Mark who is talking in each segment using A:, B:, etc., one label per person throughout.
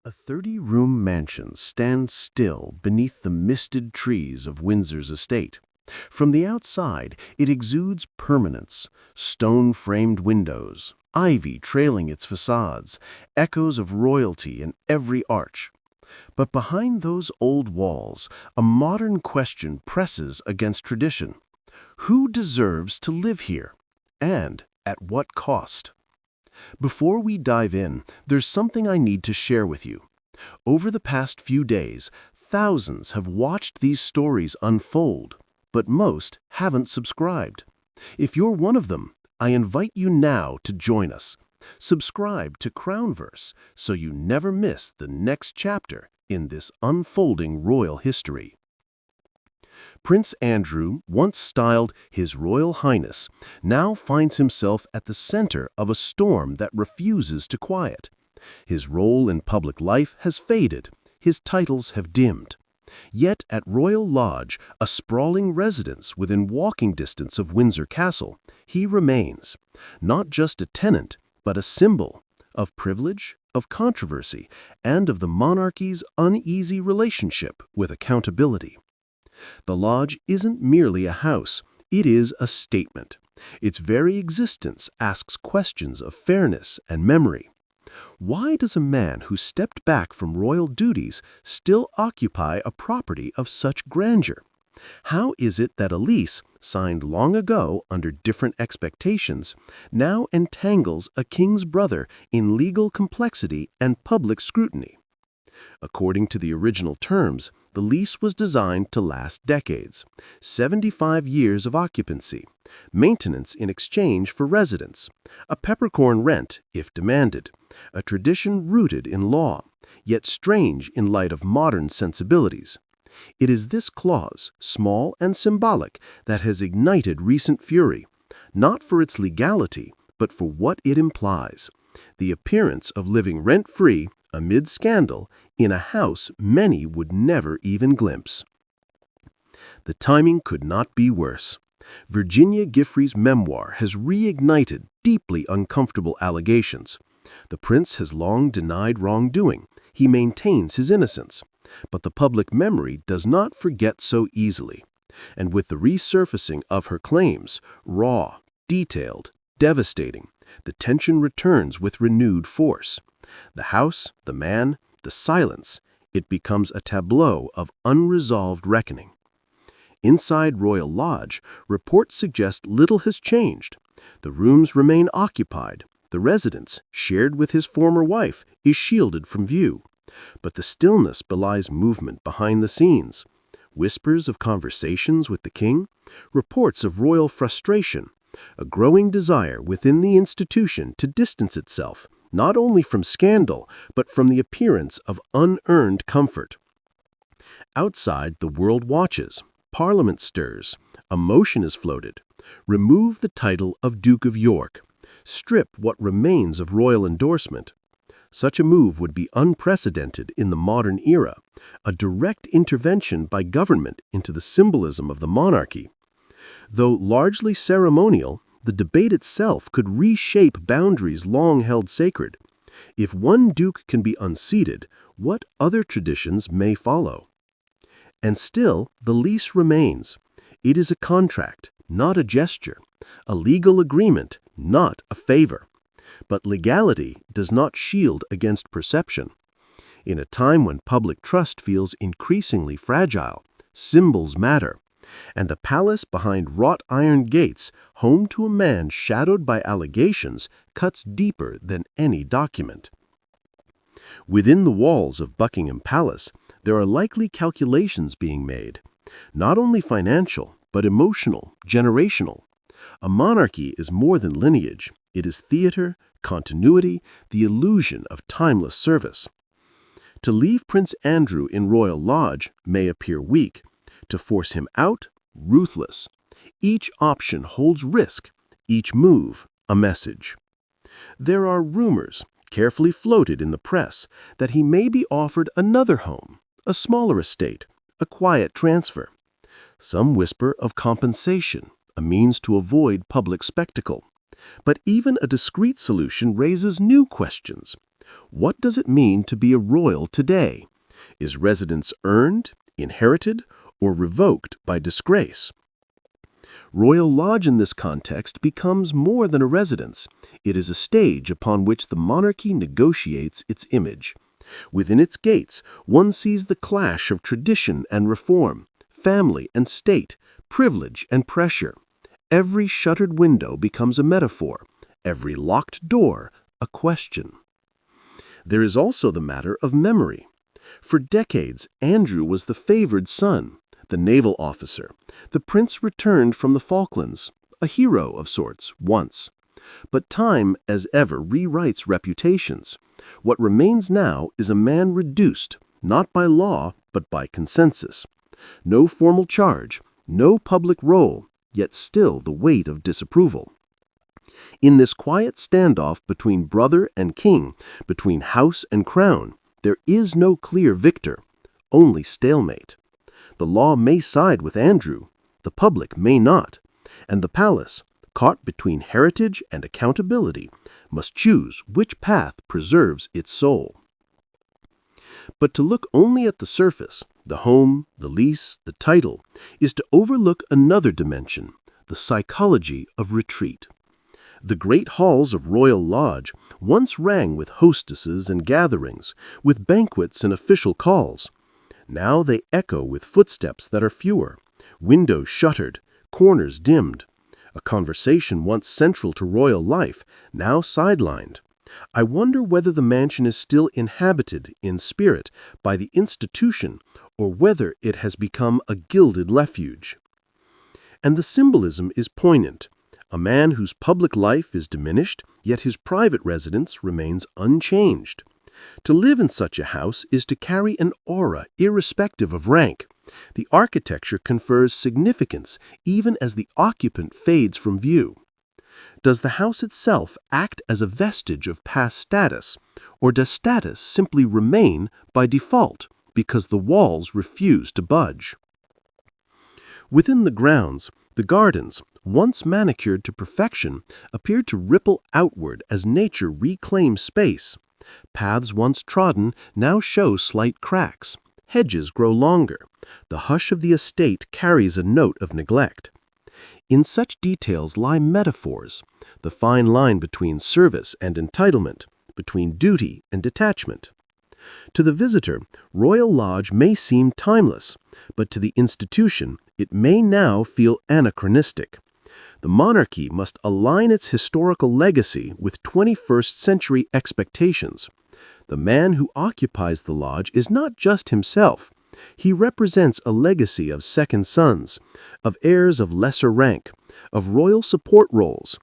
A: A 30-room mansion stands still beneath the misted trees of Windsor's estate. From the outside, it exudes permanence, stone-framed windows, ivy trailing its facades, echoes of royalty in every arch. But behind those old walls, a modern question presses against tradition. Who deserves to live here? And at what cost? Before we dive in, there's something I need to share with you. Over the past few days, thousands have watched these stories unfold, but most haven't subscribed. If you're one of them, I invite you now to join us. Subscribe to Crownverse so you never miss the next chapter in this unfolding royal history. Prince Andrew, once styled His Royal Highness, now finds himself at the center of a storm that refuses to quiet. His role in public life has faded, his titles have dimmed. Yet at Royal Lodge, a sprawling residence within walking distance of Windsor Castle, he remains, not just a tenant, but a symbol of privilege, of controversy, and of the monarchy's uneasy relationship with accountability. The lodge isn't merely a house, it is a statement. Its very existence asks questions of fairness and memory. Why does a man who stepped back from royal duties still occupy a property of such grandeur? How is it that a lease, signed long ago under different expectations, now entangles a king's brother in legal complexity and public scrutiny? According to the original terms, the lease was designed to last decades, 75 years of occupancy, maintenance in exchange for residence, a peppercorn rent if demanded, a tradition rooted in law, yet strange in light of modern sensibilities. It is this clause, small and symbolic, that has ignited recent fury, not for its legality, but for what it implies: the appearance of living rent-free, amid scandal, in a house many would never even glimpse. The timing could not be worse. Virginia Giffrey's memoir has reignited deeply uncomfortable allegations. The prince has long denied wrongdoing. He maintains his innocence. But the public memory does not forget so easily. And with the resurfacing of her claims, raw, detailed, devastating, the tension returns with renewed force. The house, the man, the silence, it becomes a tableau of unresolved reckoning. Inside Royal Lodge, reports suggest little has changed. The rooms remain occupied. The residence, shared with his former wife, is shielded from view. But the stillness belies movement behind the scenes. Whispers of conversations with the king, reports of royal frustration, a growing desire within the institution to distance itself, not only from scandal, but from the appearance of unearned comfort. Outside, the world watches. Parliament stirs. A motion is floated. Remove the title of Duke of York. Strip what remains of royal endorsement. Such a move would be unprecedented in the modern era, a direct intervention by government into the symbolism of the monarchy. Though largely ceremonial, the debate itself could reshape boundaries long held sacred. If one duke can be unseated, what other traditions may follow? And still, the lease remains. It is a contract, not a gesture, a legal agreement, not a favor. But legality does not shield against perception. In a time when public trust feels increasingly fragile, symbols matter. And the palace behind wrought iron gates, home to a man shadowed by allegations, cuts deeper than any document. Within the walls of Buckingham Palace, there are likely calculations being made, not only financial, but emotional, generational. A monarchy is more than lineage. It is theater, continuity, the illusion of timeless service. To leave Prince Andrew in Royal Lodge may appear weak. To force him out, ruthless. Each option holds risk, each move a message. There are rumors, carefully floated in the press, that he may be offered another home, a smaller estate, a quiet transfer. Some whisper of compensation, a means to avoid public spectacle. But even a discreet solution raises new questions. What does it mean to be a royal today? Is residence earned, inherited, or revoked by disgrace? Royal Lodge in this context becomes more than a residence. It is a stage upon which the monarchy negotiates its image. Within its gates, one sees the clash of tradition and reform, family and state, privilege and pressure. Every shuttered window becomes a metaphor, every locked door a question. There is also the matter of memory. For decades, Andrew was the favored son, the naval officer. The prince returned from the Falklands, a hero of sorts, once. But time, as ever, rewrites reputations. What remains now is a man reduced, not by law, but by consensus. No formal charge, no public role, yet still the weight of disapproval. In this quiet standoff between brother and king, between house and crown, there is no clear victor, only stalemate. The law may side with Andrew, the public may not, and the palace, caught between heritage and accountability, must choose which path preserves its soul. But to look only at the surface, the home, the lease, the title, is to overlook another dimension, the psychology of retreat. The great halls of Royal Lodge once rang with hostesses and gatherings, with banquets and official calls. Now they echo with footsteps that are fewer, windows shuttered, corners dimmed. A conversation once central to royal life, now sidelined. I wonder whether the mansion is still inhabited, in spirit, by the institution, or whether it has become a gilded refuge. And the symbolism is poignant. A man whose public life is diminished, yet his private residence remains unchanged. To live in such a house is to carry an aura irrespective of rank. The architecture confers significance even as the occupant fades from view. Does the house itself act as a vestige of past status, or does status simply remain by default because the walls refuse to budge? Within the grounds, the gardens, once manicured to perfection, appear to ripple outward as nature reclaims space. Paths once trodden now show slight cracks. Hedges grow longer. The hush of the estate carries a note of neglect. In such details lie metaphors, the fine line between service and entitlement, between duty and detachment. To the visitor, Royal Lodge may seem timeless, but to the institution, it may now feel anachronistic. The monarchy must align its historical legacy with 21st century expectations. The man who occupies the lodge is not just himself. He represents a legacy of second sons, of heirs of lesser rank, of royal support roles.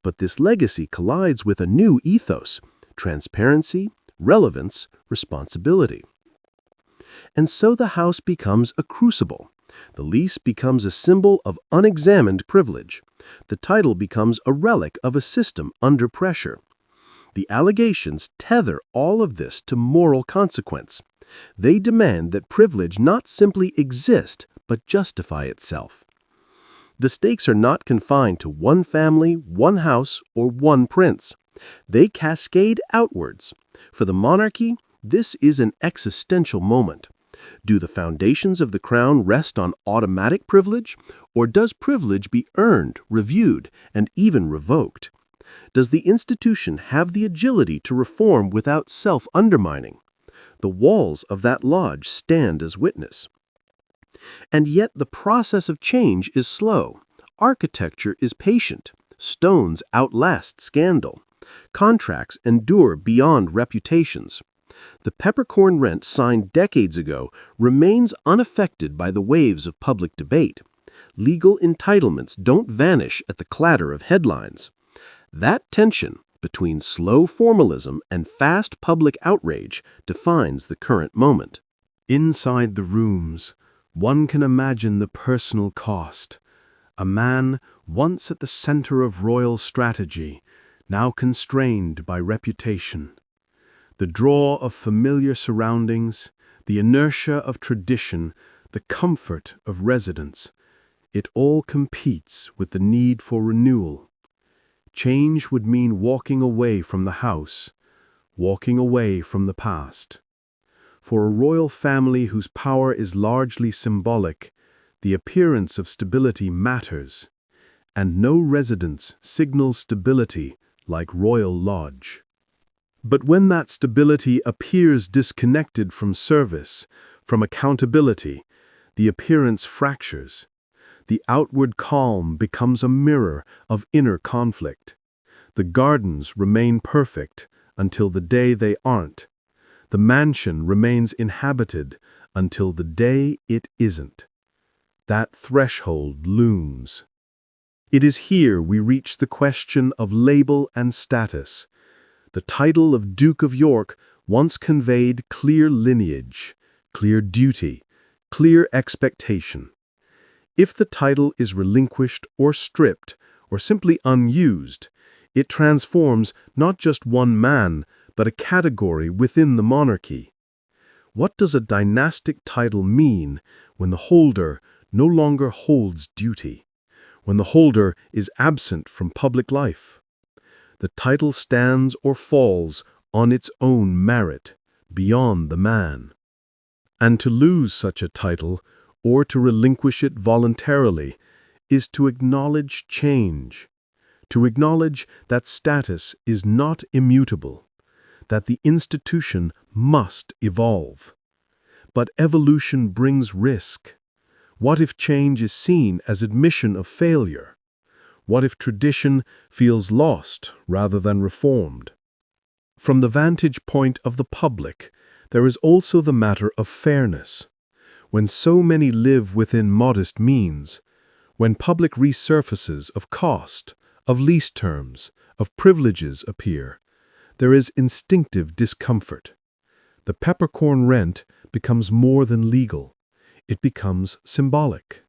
A: But this legacy collides with a new ethos: transparency, relevance, responsibility. And so the house becomes a crucible. The lease becomes a symbol of unexamined privilege. The title becomes a relic of a system under pressure. The allegations tether all of this to moral consequence. They demand that privilege not simply exist, but justify itself. The stakes are not confined to one family, one house, or one prince. They cascade outwards. For the monarchy, this is an existential moment. Do the foundations of the crown rest on automatic privilege, or does privilege be earned, reviewed, and even revoked? Does the institution have the agility to reform without self-undermining? The walls of that lodge stand as witness. And yet the process of change is slow. Architecture is patient. Stones outlast scandal. Contracts endure beyond reputations. The peppercorn rent signed decades ago remains unaffected by the waves of public debate. Legal entitlements don't vanish at the clatter of headlines. That tension between slow formalism and fast public outrage defines the current moment. Inside the rooms, one can imagine the personal cost. A man once at the center of royal strategy, now constrained by reputation. The draw of familiar surroundings, the inertia of tradition, the comfort of residence, it all competes with the need for renewal. Change would mean walking away from the house, walking away from the past. For a royal family whose power is largely symbolic, the appearance of stability matters, and no residence signals stability like Royal Lodge. But when that stability appears disconnected from service, from accountability, the appearance fractures. The outward calm becomes a mirror of inner conflict. The gardens remain perfect until the day they aren't. The mansion remains inhabited until the day it isn't. That threshold looms. It is here we reach the question of label and status. The title of Duke of York once conveyed clear lineage, clear duty, clear expectation. If the title is relinquished or stripped, or simply unused, it transforms not just one man, but a category within the monarchy. What does a dynastic title mean when the holder no longer holds duty, when the holder is absent from public life? The title stands or falls on its own merit, beyond the man. And to lose such a title, or to relinquish it voluntarily, is to acknowledge change, to acknowledge that status is not immutable, that the institution must evolve. But evolution brings risk. What if change is seen as admission of failure? What if tradition feels lost rather than reformed? From the vantage point of the public, there is also the matter of fairness. When so many live within modest means, when public resurfaces of cost, of lease terms, of privileges appear, there is instinctive discomfort. The peppercorn rent becomes more than legal. It becomes symbolic.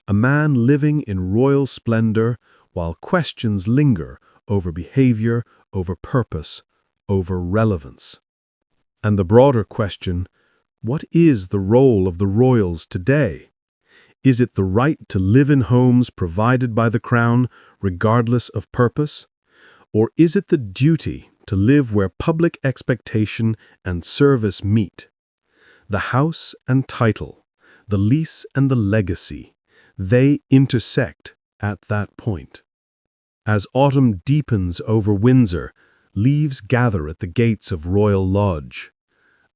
A: A man living in royal splendor while questions linger over behavior, over purpose, over relevance. And the broader question, what is the role of the royals today? Is it the right to live in homes provided by the crown, regardless of purpose? Or is it the duty to live where public expectation and service meet? The house and title, the lease and the legacy, they intersect at that point. As autumn deepens over Windsor, leaves gather at the gates of Royal Lodge.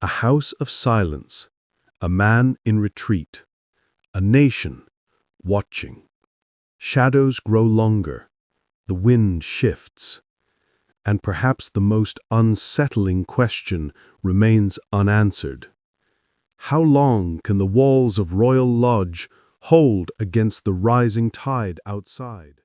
A: A house of silence, a man in retreat, a nation watching. Shadows grow longer, the wind shifts, and perhaps the most unsettling question remains unanswered. How long can the walls of Royal Lodge hold against the rising tide outside?